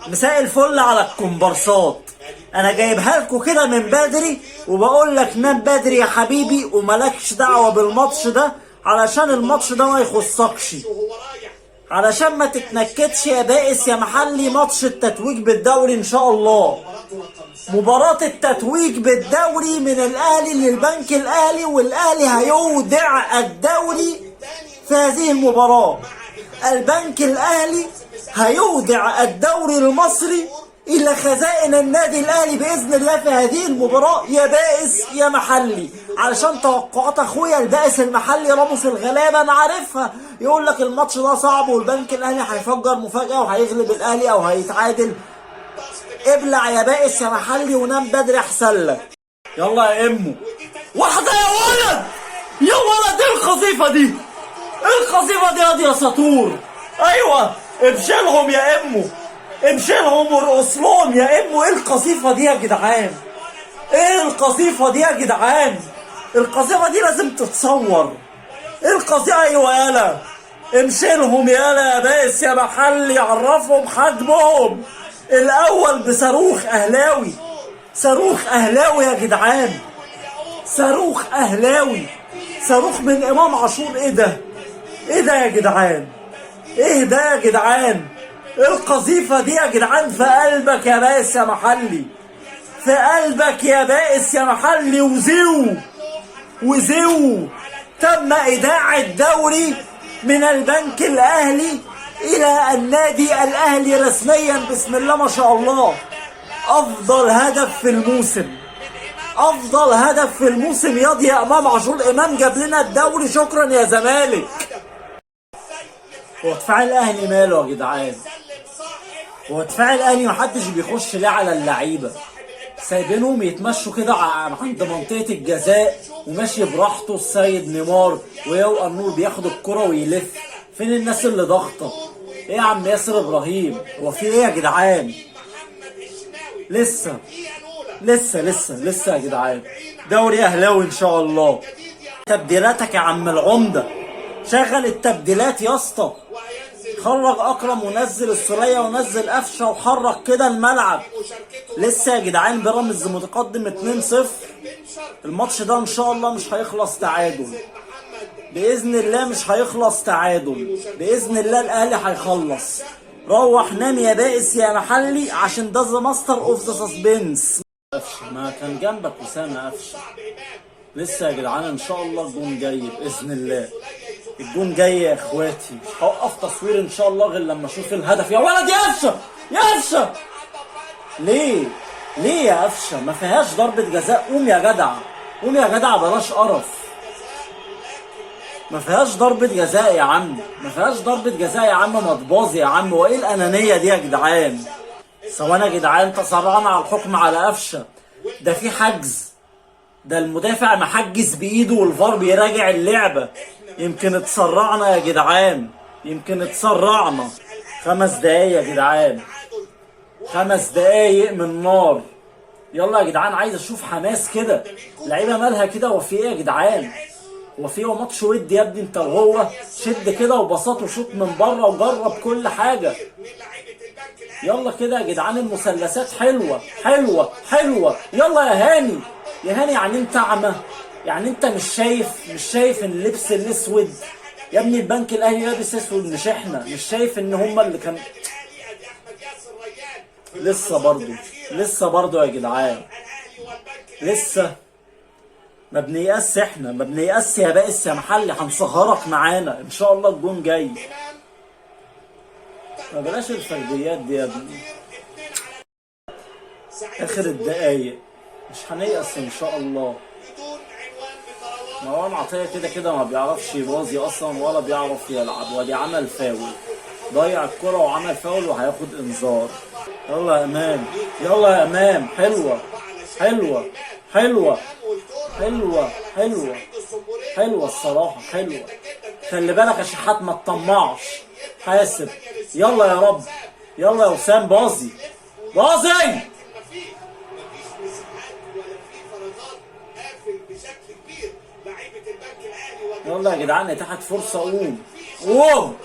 مساء الفل على الكومبارسات. انا جايبها لكم كده من بدري وبقول لك نام بدري يا حبيبي وملكش دعوه بالماتش ده، علشان الماتش ده ما يخصكش، علشان ما تتنكدش يا بائس يا محلي. ماتش التتويج بالدوري ان شاء الله، مباراة التتويج بالدوري من الاهلي للبنك الاهلي، والاهلي هيودع الدوري في هذه المباراة. البنك الاهلي هيودع الدوري المصري الى خزائن النادي الاهلي باذن الله في هذه المباراة يا بائس يا محلي. علشان توقعات اخويا البائس المحلي راموس الغلابة انا عارفها، يقول لك الماتش ده صعب والبنك الاهلي هيفجر مفاجأة وهيغلب الاهلي او هيتعادل. ابلع يا بائس يا محلي ونام بدري احسن لك. يلا يا امو واحدة يا ولد، يا ولد ايه القذيفة دي؟ ايه القذيفة دي يا سطور؟ ايوه ابشلهم يا امو، امشيلهم وارقص لهم يا امو. ايه القذيفة دي يا جدعان؟ ايه القذيفة دي يا جدعان؟ القذيفة دي لازم تتصور. ايه القذيفة؟ ايوه يالا امشيلهم يالا يا بائس يا محلي، عرفهم حجمهم. الاول بصاروخ اهلاوي، صاروخ اهلاوي يا جدعان، صاروخ اهلاوي، صاروخ من امام عاشور. ايه ده؟ ايه ده يا جدعان؟ ايه ده يا جدعان؟ ايه القذيفة دي يا جدعان؟ في قلبك يا بائس يا محلي، في قلبك يا بائس يا محلي. وزو تم ايداع الدوري من البنك الاهلي الى النادي الاهلي رسميا. بسم الله ما شاء الله. افضل هدف في الموسم، افضل هدف في الموسم ياض يا امام عاشور. امام جاب لنا الدوري، شكرا يا زمالك. هو دفاع الاهلي ماله يا جدعان؟ هو دفاع الاهلي محدش بيخش ليه على اللعيبه، سايبينهم يتمشوا كده عند منطقه الجزاء وماشي براحته السيد نيمار، ويو النور بياخد الكره ويلف. فين الناس اللي ضاغطه؟ ايه يا عم ياسر ابراهيم؟ هو في ايه يا جدعان؟ لسه يا جدعان دوري اهلاوي ان شاء الله. تبديلاتك يا عم العمده، شغل التبديلات يا اسطى. خرج اكرم ونزل السوليه ونزل قفشه وحرك كده الملعب. لسه يا جدعان بيراميدز متقدم 2-0. الماتش ده ان شاء الله مش هيخلص تعادل باذن الله، مش هيخلص تعادل باذن الله. الاهلي هيخلص. روح نام يا بائس يا محلي، عشان ده ذا ماستر اوف ذا سسبنس. قفشه ما كان جنبك وسام قفشه. لسه يا جدعان ان شاء الله الجون جاي باذن الله، الجون جاي يا اخواتي. مش هوقف تصوير ان شاء الله غير لما اشوف الهدف. يا ولد يا قفشه، يا قفشه ليه يا قفشه؟ ما فيهاش ضربه جزاء. قوم يا جدع، قوم يا جدع، بلاش قرف. ما فيهاش ضربه جزاء يا عم، ما فيهاش ضربه جزاء يا عم. ما تباظي يا عم. وايه الانانيه دي يا جدعان؟ ثواني يا جدعان، تسرعنا على الحكم على قفشه. ده في حجز، ده المدافع محجز بايده والفار بيراجع اللعبه. يمكن اتسرعنا يا جدعان، يمكن اتسرعنا. 5 دقايق يا جدعان، 5 دقايق من نار. يلا يا جدعان عايز اشوف حماس كده. اللعيبه مالها كده؟ هو في ايه يا جدعان؟ هو في ماتش ود يا ابني انت وهو؟ شد كده وبساط وشوط من بره وجرب كل حاجه. يلا كده يا جدعان، المثلثات حلوه حلوه حلوه. يلا يا هاني، يا هاني يعني انت اعمى؟ يعني انت مش شايف ان اللبس الاسود يا ابني؟ البنك الاهلي لابس اسود مش احنا؟ مش شايف ان هما اللي كان؟ لسه برضو يا جدعان، لسه ما بنيأس. احنا ما بنيأس يا بائس يا محلي، هنسهرك معانا ان شاء الله. الجون جاي. ما بلاش الفرديات دي يا ابني. اخر الدقايق مش هنيأس ان شاء الله. مروان عطية كده ما بيعرفش يبازي اصلا ولا بيعرف يلعب، ودي عمل فاول، ضيع الكرة وعمل فاول وهياخد انذار. يلا يا امام، يلا يا امام. حلوة حلوة الصراحة، حلوة. خلي بالك يا شحات ما تطمعش، حاسب. يلا يا رب، يلا يا وسام. باظي يلا يا جدعان، اتاحت فرصة. قوم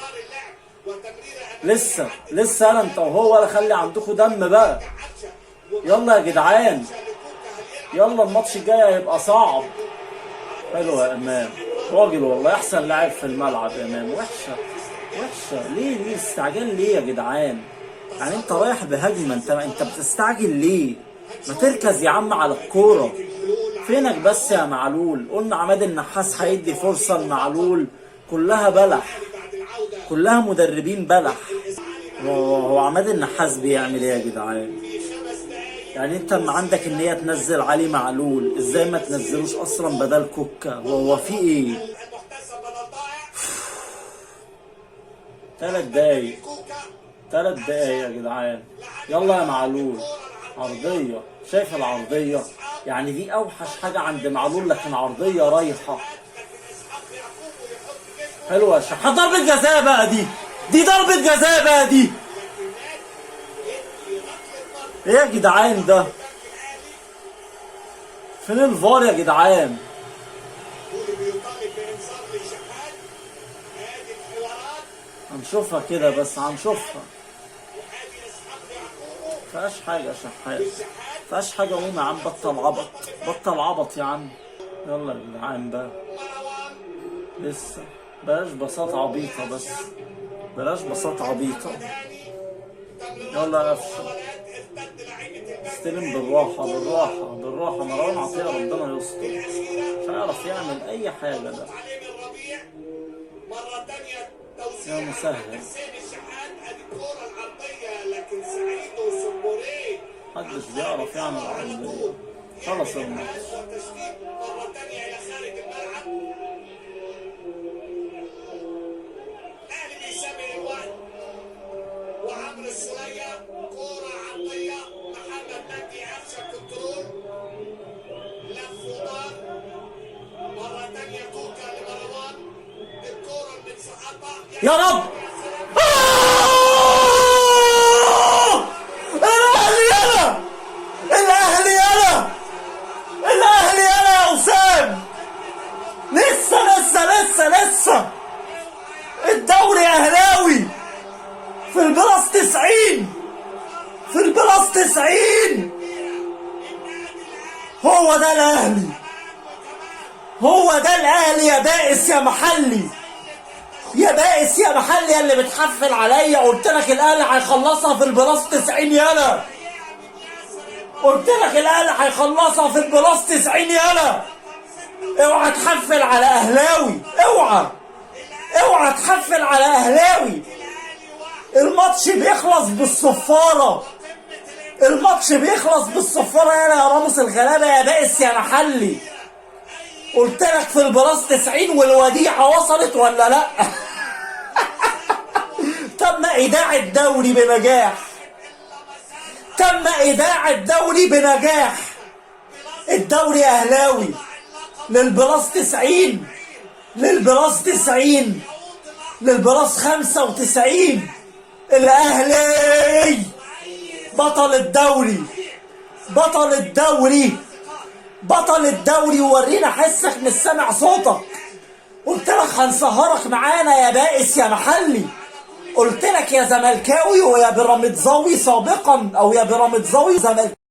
لسه انا انت وهو، ولا خلي عندكم دم بقى. يلا يا جدعان، يلا الماتش الجاي هيبقى صعب. حلو يا امام، راجل والله، احسن لاعب في الملعب يا امام. وحشه ليه استعجال ليه يا جدعان؟ يعني انت رايح بهجمه، انت بتستعجل ليه؟ ما تركز يا عم على الكوره. فينك بس يا معلول؟ قلنا عماد النحاس هيدي فرصه لمعلول. كلها بلح، كلها مدربين بلح. هو عماد النحاس بيعمل ايه يا جدعان؟ يعني انت ما عندك ان هي تنزل علي معلول، ازاي ما تنزلوش اصلا بدل كوكا؟ هو في ايه؟ 3 دقايق يا جدعان. يلا يا معلول، عرضية. شايف العرضية؟ يعني دي اوحش حاجة عند معلول، لكن عرضية رايحة. حلوة يا شحات. ضربة جزاء بقى دي ضربة جزاء بقى دي. ايه يا جدعان ده؟ فين الفار يا جدعان؟ هنشوفها كده بس، هنشوفها. مفيهاش حاجة يا شحات، مفيهاش حاجة. قوم يا عم، بطل عبط يا عم. يلا يا جدعان بقى، لسه. بلاش بساط عبيطة بس، بلاش بساط عبيطة. يلا يا قفشة، استلم بالراحة مروان عطية ربنا يستر. مش هيعرف يعمل أي حاجة ده. يا مسهل، محدش بيعرف يعمل عرضية. خلص الماتش. وعمرو السولية، كورة عرضية، محمد مجدي قفشة كنترول، لف ودار، مرة تانية كوكا لمروان، الكورة المتسقطة. يا رب! الأهلي يا وسام! لسه الدوري أهلاوي في البلاس 90. هو ده الأهلي يا بائس يا محلي، يا اللي بتحفل عليا. قلت لك الأهلي هيخلصها في البلاس 90 يالا. اوعى تحفل على اهلاوي، اوعى تحفل على اهلاوي. الماتش بيخلص بالصفارة يالا يا راموس الغلابة يا بائس يا محلي. قلت لك في البلاس 90 والوديعة وصلت ولا لا؟ تم ايداع الدوري بنجاح. الدوري اهلاوي للبلاس 90، للبلاس 95. الاهلي بطل الدوري. وورينا حسك مش سامع صوتك. قلت لك هنسهرك معانا يا بائس يا محلي. قلت لك يا زملكاوي ويا بيراميدزاوي سابقا، او يا بيراميدزاوي زملكاوي.